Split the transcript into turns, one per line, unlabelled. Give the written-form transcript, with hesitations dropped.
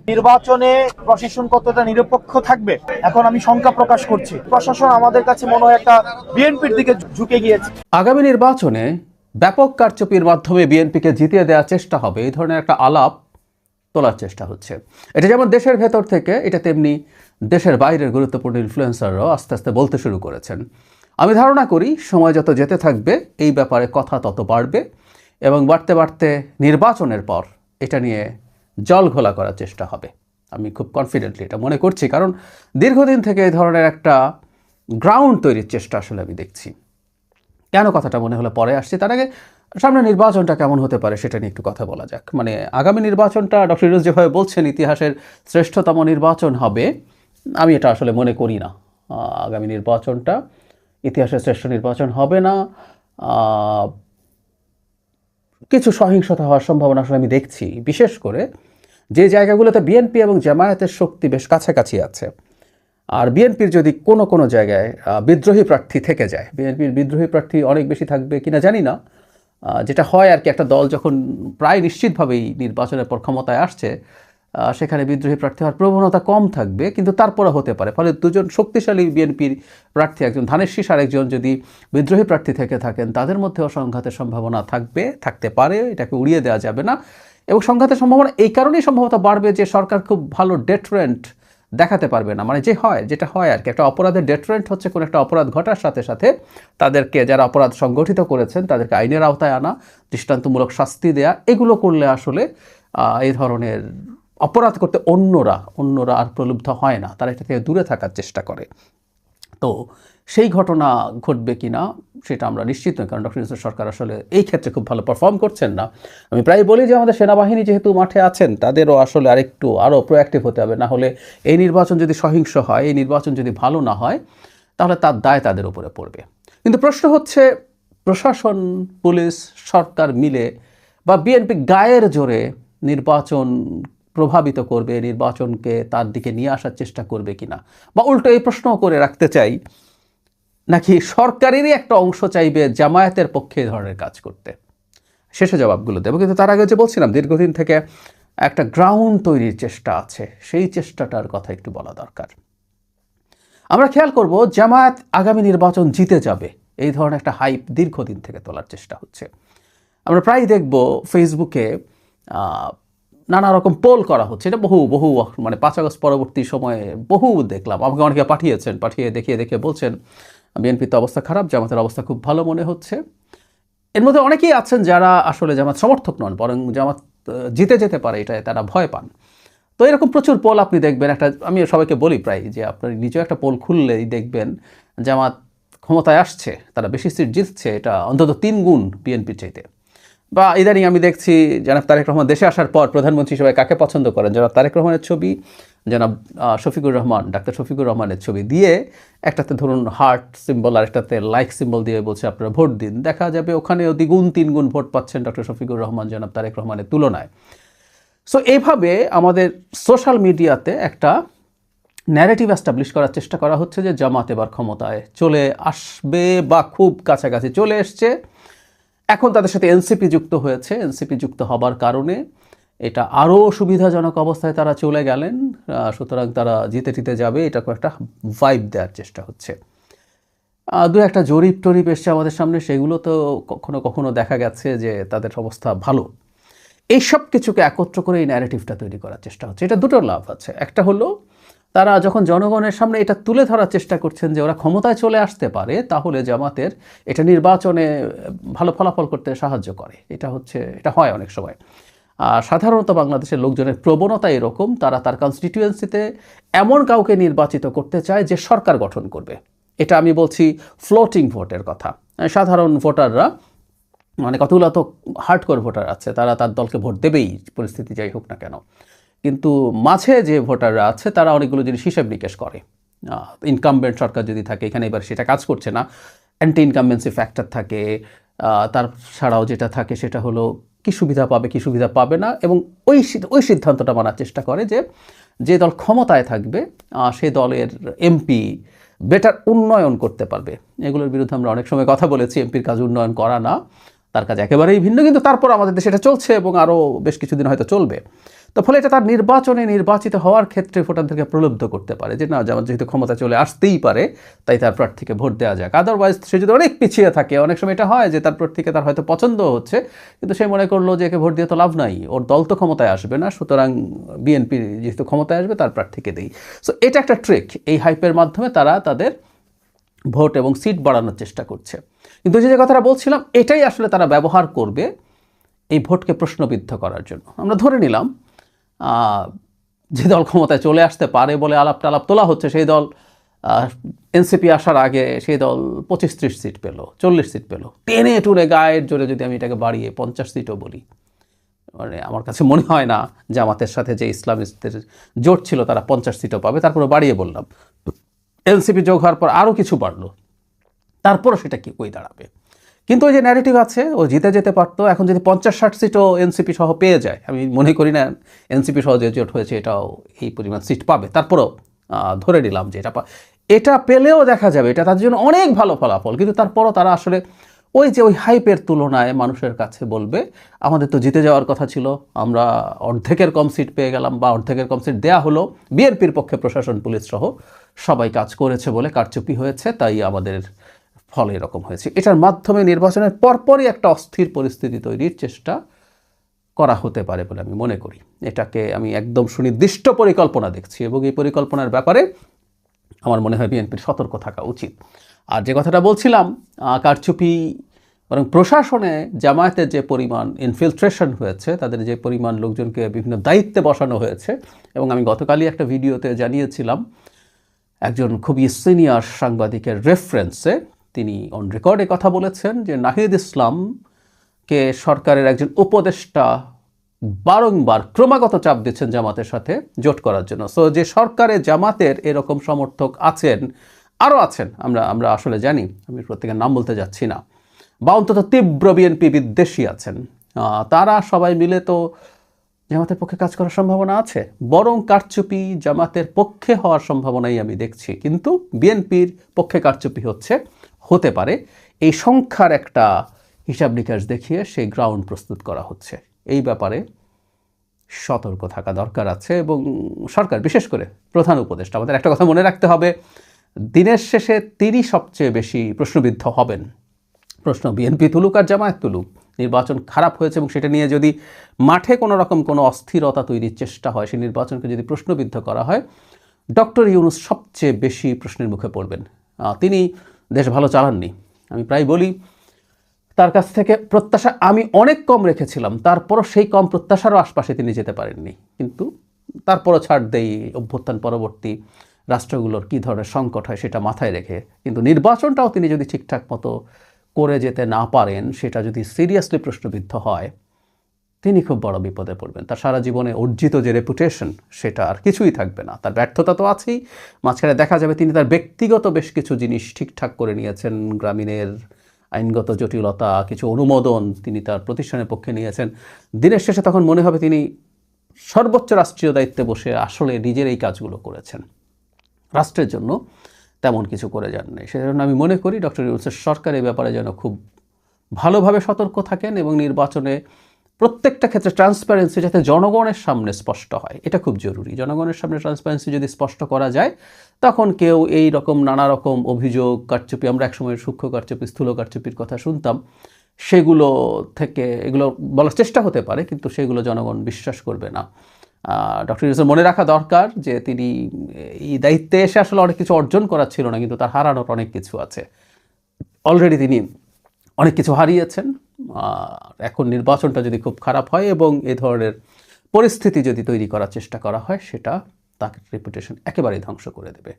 নির্বাচনে প্রশাসন কতটা নিরপেক্ষ থাকবে এখন আমি শঙ্কা প্রকাশ করছি। প্রশাসন আমাদের কাছে মনে হয় একটা বিএনপির দিকে ঝুঁকে গিয়েছে।
আগামী নির্বাচনে ব্যাপক কারচুপির মাধ্যমে বিএনপিকে জিতিয়ে দেওয়ার চেষ্টা হবে, এই ধরনের একটা আলাপ তোলার চেষ্টা হচ্ছে। এটা যেমন দেশের ভেতর থেকে, এটা তেমনি দেশের বাইরের গুরুত্বপূর্ণ ইনফ্লুয়েন্সাররাও আস্তে আস্তে বলতে শুরু করেছেন। আমি ধারণা করি সময় যত যেতে থাকবে এই ব্যাপারে কথা তত বাড়বে এবং বাড়তে বাড়তে নির্বাচনের পর এটা নিয়ে জল ঘোলা করার চেষ্টা হবে। আমি খুব কনফিডেন্টলি এটা মনে করছি, কারণ দীর্ঘদিন থেকে এই ধরনের একটা গ্রাউন্ড তৈরির চেষ্টা আসলে আমি দেখছি। কেন কথাটা মনে হলো পরে আসছি, তার আগে সামনে নির্বাচনটা কেমন হতে পারে সেটা নিয়ে একটু কথা বলা যাক। মানে আগামী নির্বাচনটা ডক্টর ইউনূস যেভাবে বলছেন ইতিহাসের শ্রেষ্ঠতম নির্বাচন হবে, আমি এটা আসলে মনে করি না। আগামী নির্বাচনটা ইতিহাসের শ্রেষ্ঠ নির্বাচন হবে না। কিছু সহিংসতা হওয়ার সম্ভাবনা আসলে আমি দেখছি, বিশেষ করে যে জায়গাগুলোতে বিএনপি এবং জামায়াতের শক্তি বেশ কাছাকাছি আছে। আর বিএনপির যদি কোনো কোনো জায়গায় বিদ্রোহী প্রার্থী থেকে যায়, বিএনপির বিদ্রোহী প্রার্থী অনেক বেশি থাকবে কিনা জানি না, যেটা হয় আর কি, একটা দল যখন প্রায় নিশ্চিতভাবেই নির্বাচনের পর ক্ষমতায় আসছে, সেখানে বিদ্রোহী প্রার্থী হওয়ার প্রবণতা কম থাকবে, কিন্তু তারপরে হতে পারে। ফলে দুজন শক্তিশালী বিএনপির প্রার্থী, একজন ধানের শীষ আর একজন যদি বিদ্রোহী প্রার্থী থেকে থাকেন, তাদের মধ্যেও সংঘাতের সম্ভাবনা থাকতে পারে, এটাকে উড়িয়ে দেওয়া যাবে না। এবং সংঘাতের সম্ভাবনা এই কারণেই সম্ভবত বাড়বে যে সরকার খুব ভালো ডেটারেন্ট দেখাতে পারবে না। মানে যেটা হয় আর কি, একটা অপরাধের ডেটারেন্ট হচ্ছে কোনো একটা অপরাধ ঘটার সাথে সাথে তাদেরকে, যারা অপরাধ সংগঠিত করেছেন তাদেরকে আইনের আওতায় আনা, দৃষ্টান্তমূলক শাস্তি দেয়া, এগুলো করলে আসলে এই ধরনের অপরাধ করতে অন্যরা আর প্রলুব্ধ হয় না, তারা এটা থেকে দূরে থাকার চেষ্টা করে। তো সেই ঘটনা ঘটবে কিনা সেটা আমরা নিশ্চিত নই, কারণ ডক্টর ইউনূস সরকার আসলে এই ক্ষেত্রে খুব ভালো পারফর্ম করছেন না। আমি প্রায় বলি যে আমাদের সেনাবাহিনী যেহেতু মাঠে আছেন, তাদেরও আসলে আরও প্রোঅ্যাক্টিভ হতে হবে। না হলে এই নির্বাচন যদি সহিংস হয়, এই নির্বাচন যদি ভালো না হয়, তাহলে তার দায় তাদের উপরে পড়বে। কিন্তু প্রশ্ন হচ্ছে, প্রশাসন, পুলিশ, সরকার মিলে বা বিএনপি গায়ের জোরে নির্বাচন প্রভাবিত করবে, নির্বাচনকে তার দিকে নিয়ে আসার চেষ্টা করবে কিনা, বা উল্টো এই প্রশ্ন করে রাখতে চাই, নাকি সরকারেরই একটা অংশ চাইবে জামায়াতের পক্ষে এই ধরনের কাজ করতে। শেষে জবাবগুলো দেবো, কিন্তু তার আগে যে বলছিলাম দীর্ঘদিন থেকে একটা গ্রাউন্ড তৈরির চেষ্টা আছে, সেই চেষ্টাটার কথা একটু বলা দরকার। আমরা খেয়াল করব জামায়াত আগামী নির্বাচন জিতে যাবে, এই ধরনের একটা হাইপ দীর্ঘদিন থেকে তোলার চেষ্টা হচ্ছে। আমরা প্রায় দেখব ফেসবুকে নানা রকম পোল করা হচ্ছে, এটা বহু মানে 5 আগস্ট পরবর্তী সময়ে বহু দেখলাম। আমাকে অনেকে পাঠিয়ে দেখিয়ে বলছেন বিএনপির তো অবস্থা খারাপ, জামাতের অবস্থা খুব ভালো মনে হচ্ছে। এর মধ্যে অনেকেই আছেন যারা আসলে জামাত সমর্থক নন, বরং জামাত জিতে যেতে পারে এটাই তারা ভয় পান। তো এরকম প্রচুর পোল আপনি দেখবেন। আমি সবাইকে বলি প্রায় যে আপনার নিজেও একটা পোল খুললেই দেখবেন জামাত ক্ষমতায় আসছে, তারা বেশি সিট জিতছে, এটা অন্তত 3 গুণ বিএনপির চাইতে। বা ইদানিং আমি দেখছি জনাব তারেক রহমান দেশে আসার পর প্রধানমন্ত্রী সবাই কাকে পছন্দ করেন, জনাব তারেক রহমানের ছবি, জনাব ডাক্তার শফিকুর রহমানের ছবি দিয়ে একটাতে ধরুন হার্ট সিম্বল আর একটাতে লাইক সিম্বল দিয়ে বলছে আপনারা ভোট দিন। দেখা যাবে ওখানেও 2 গুণ 3 গুণ ভোট পাচ্ছেন ডক্টর শফিকুর রহমান জনাব তারেক রহমানের তুলনায়। সো এইভাবে আমাদের সোশ্যাল মিডিয়াতে একটা ন্যারেটিভ এস্টাবলিশ করার চেষ্টা করা হচ্ছে যে জামাত এবার ক্ষমতায় চলে আসবে বা খুব কাছাকাছি চলে এসছে। এখন তাদের সাথে এনসিপি যুক্ত হয়েছে, এনসিপি যুক্ত হবার কারণে এটা আরও সুবিধাজনক অবস্থায় তারা চলে গেলেন, সুতরাং তারা জিতে যাবে, এটা একটা ভাইব দেওয়ার চেষ্টা হচ্ছে। 2-1টা জরিপ এসছে আমাদের সামনে, সেগুলো তো কখনো দেখা গেছে যে তাদের অবস্থা ভালো। এইসব কিছুকে একত্র করে এই ন্যারেটিভটা তৈরি করার চেষ্টা হচ্ছে। এটা দুটো লাভ আছে। একটা হলো তারা যখন জনগণের সামনে এটা তুলে ধরার চেষ্টা করছেন যে ওরা ক্ষমতায় চলে আসতে পারে, তাহলে জামাতের এটা নির্বাচনে ভালো ফলাফল করতে সাহায্য করে। এটা হয় অনেক সময়। আর সাধারণত বাংলাদেশের লোকজনের প্রবণতা এরকম, তারা তার কনস্টিটিউয়েন্সিতে এমন কাউকে নির্বাচিত করতে চায় যে সরকার গঠন করবে। এটা আমি বলছি ফ্লোটিং ভোটের কথা। সাধারণ ভোটাররা, মানে কতগুলো তো হার্ডকোর ভোটার আছে, তারা তার দলকে ভোট দেবেই পরিস্থিতি যাই হোক না কেন। কিন্তু মাঝে যে ভোটাররা আছে তারা অনেকগুলো জিনিস হিসাব নিকেশ করে। ইনকামবেন্ট সরকার যদি থাকে, এখানে এবার সেটা কাজ করছে না, অ্যান্টি ইনকামবেন্সি ফ্যাক্টর থাকে, তার ছাড়াও যেটা থাকে সেটা হলো কি সুবিধা পাবে কি সুবিধা পাবে না, এবং ওই সিদ্ধান্তটা মানার চেষ্টা করে যে দল ক্ষমতায় থাকবে সে দলের এমপি বেটার উন্নয়ন করতে পারবে। এগুলোর বিরুদ্ধে আমরা অনেক সময় কথা বলেছি, এমপির কাজ উন্নয়ন করা না, তার কাজ একেবারেই ভিন্ন, কিন্তু তারপর আমাদের দেশে এটা চলছে এবং আরও বেশ কিছুদিন হয়তো চলবে। তো ফলে এটা তার নির্বাচনে নির্বাচিত হওয়ার ক্ষেত্রে ভোটারদেরকে প্রলুব্ধ করতে পারে যে না, জামাত যেহেতু ক্ষমতা চলে আসতেই পারে তাই তার প্রার্থীকে ভোট দেওয়া যাক। আদারওয়াইজ সে যদি অনেক পিছিয়ে থাকে, অনেক সময় এটা হয় যে তার প্রার্থীকে তার হয়তো পছন্দ হচ্ছে, কিন্তু সে মনে করলো যে একে ভোট দিয়ে তো লাভ নাই, ওর দল তো ক্ষমতায় আসবে না, সুতরাং বিএনপি যেহেতু ক্ষমতায় আসবে তার প্রার্থীকে দেই। সো এটা একটা ট্রিক, এই হাইপের মাধ্যমে তারা তাদের ভোট এবং সিট বাড়ানোর চেষ্টা করছে। কিন্তু যে কথাটা বলছিলাম, এটাই আসলে তারা ব্যবহার করবে এই ভোটকে প্রশ্নবিদ্ধ করার জন্য। আমরা ধরে নিলাম যে দল ক্ষমতায় চলে আসতে পারে বলে আলাপ টালাপ তোলা হচ্ছে, সেই দল এনসিপি আসার আগে সেই দল 25-30 সিট পেল, 40 সিট পেল, টেনে টুনে গায়ের জোরে যদি আমি এটাকে বাড়িয়ে 50 সিটও বলি, মানে আমার কাছে মনে হয় না জামাতের সাথে যে ইসলামিস্টদের জোট ছিল তারা 50 সিটও পাবে। তারপরে বাড়িয়ে বললাম, এনসিপি যোগ হওয়ার পর আরও কিছু বাড়লো, তারপরও সেটা কি কই দাঁড়াবে? কিন্তু ওই যে ন্যারেটিভ আছে, ও জিতে যেতে পারতো। এখন যদি 50-60 সিটও এনসিপি সহ পেয়ে যায়, আমি মনে করি না এনসিপি সহ যে জোট হয়েছে এটাও এই পরিমাণ সিট পাবে, তারপরেও ধরে নিলাম যে এটা পেলেও দেখা যাবে এটা তাদের জন্য অনেক ভালো ফলাফল। কিন্তু তারপরও তারা আসলে ওই যে ওই হাইপের তুলনায় মানুষের কাছে বলবে আমাদের তো জিতে যাওয়ার কথা ছিল, আমরা অর্ধেকের কম সিট পেয়ে গেলাম, বা অর্ধেকের কম সিট দেয়া হলো, বিএনপির পক্ষে প্রশাসন পুলিশ সহ সবাই কাজ করেছে বলে কারচুপি হয়েছে, তাই আমাদের ফলে এরকম হয়েছে। এটার মাধ্যমে নির্বাচনের পরপরই একটা অস্থির পরিস্থিতি তৈরির চেষ্টা করা হতে পারে বলে আমি মনে করি। এটাকে আমি একদম সুনির্দিষ্ট পরিকল্পনা দেখছি, এবং এই পরিকল্পনার ব্যাপারে আমার মনে হয় বিএনপির সতর্ক থাকা উচিত। আর যে কথাটা বলছিলাম, কারচুপি বরং প্রশাসনে জামায়াতের যে পরিমাণ ইনফিলট্রেশন হয়েছে, তাদের যে পরিমাণ লোকজনকে বিভিন্ন দায়িত্বে বসানো হয়েছে, এবং আমি গতকালই একটা ভিডিওতে জানিয়েছিলাম একজন খুবই সিনিয়র সাংবাদিকের রেফারেন্সে তিনি অন রেকর্ডে কথা বলেছেন যে নাহিদ ইসলামকে সরকারের একজন উপদেষ্টা বারংবার ক্রমাগত চাপ দিচ্ছেন জামাতের সাথে জোট করার জন্য। সো যে সরকারে জামাতের এরকম সমর্থক আছেন, আরও আছেন, আমরা আসলে জানি, আমি প্রত্যেকের নাম বলতে যাচ্ছি না, বা অন্তত তীব্র বিএনপি বিদ্বেষী আছেন, তারা সবাই মিলে তো জামাতের পক্ষে কাজ করার সম্ভাবনা আছে। বরং কারচুপি জামাতের পক্ষে হওয়ার সম্ভাবনাই আমি দেখছি, কিন্তু বিএনপির পক্ষে কারচুপি হতে পারে, এই সংখ্যার একটা হিসাব নিকাশ দেখিয়ে সেই গ্রাউন্ড প্রস্তুত করা হচ্ছে। এই ব্যাপারে সতর্ক থাকা দরকার আছে, এবং সরকার, বিশেষ করে প্রধান উপদেষ্টা, আমাদের একটা কথা মনে রাখতে হবে, দিনের শেষে তিনি সবচেয়ে বেশি প্রশ্নবিদ্ধ হবেন। প্রশ্ন বিএনপি তুলুক আর জামায়াত তুলুক, নির্বাচন খারাপ হয়েছে এবং সেটা নিয়ে যদি মাঠে কোনো রকম কোনো অস্থিরতা তৈরির চেষ্টা হয়, সেই নির্বাচনকে যদি প্রশ্নবিদ্ধ করা হয়, ডক্টর ইউনূস সবচেয়ে বেশি প্রশ্নের মুখে পড়বেন। তিনি দেশ ভালো চালাননি, আমি প্রায় বলি তার কাছ থেকে প্রত্যাশা আমি অনেক কম রেখেছিলাম, তারপরও সেই কম প্রত্যাশারও আশপাশে তিনি যেতে পারেননি। কিন্তু তারপরও ছাড় দেই, অভ্যুত্থান পরবর্তী রাষ্ট্রগুলোর কী ধরনের সংকট হয় সেটা মাথায় রেখে। কিন্তু নির্বাচনটাও তিনি যদি ঠিকঠাক মতো করে যেতে না পারেন, সেটা যদি সিরিয়াসলি প্রশ্নবিদ্ধ হয়, তিনি খুব বড় বিপদে পড়বেন। তার সারা জীবনে অর্জিত যে রেপুটেশন, সেটা আর কিছুই থাকবে না। তার ব্যর্থতা তো আছেই, মাঝখানে দেখা যাবে তিনি তার ব্যক্তিগত বেশ কিছু জিনিস ঠিকঠাক করে নিয়েছেন, গ্রামীণের আইনগত জটিলতা, কিছু অনুমোদন তিনি তার প্রতিষ্ঠানের পক্ষে নিয়েছেন। দিনের শেষে তখন মনে হবে তিনি সর্বোচ্চ রাষ্ট্রীয় দায়িত্বে বসে আসলে নিজের এই কাজগুলো করেছেন, রাষ্ট্রের জন্য তেমন কিছু করে যান নাই। সেজন্য আমি মনে করি ডক্টর ইউনূসের সরকার এই ব্যাপারে যেন খুব ভালোভাবে সতর্ক থাকেন, এবং নির্বাচনে প্রত্যেকটা ক্ষেত্রে ট্রান্সপারেন্সি যাতে জনগণের সামনে স্পষ্ট হয়, এটা খুব জরুরি। জনগণের সামনে ট্রান্সপারেন্সি যদি স্পষ্ট করা যায়, তখন কেউ এই রকম নানা রকম অভিযোগ, কারচুপি, আমরা একসময় সূক্ষ্ম কারচুপি, স্থূল কারচুপির কথা শুনতাম, সেগুলো থেকে এগুলো বলার চেষ্টা হতে পারে, কিন্তু সেগুলো জনগণ বিশ্বাস করবে না। ডক্টর ইউনূসের মনে রাখা দরকার যে তিনি এই দায়িত্বে এসে আসলে অনেক কিছু অর্জন করার ছিল না, কিন্তু তার হারানোর অনেক কিছু আছে। অলরেডি তিনি অনেক কিছু হারিয়েছেন। এখন নির্বাচনটা যদি খুব খারাপ হয় এবং এ ধরনের পরিস্থিতি যদি তৈরি করার চেষ্টা করা হয়, সেটা তাকে রেপুটেশন একেবারেই ধ্বংস করে দেবে।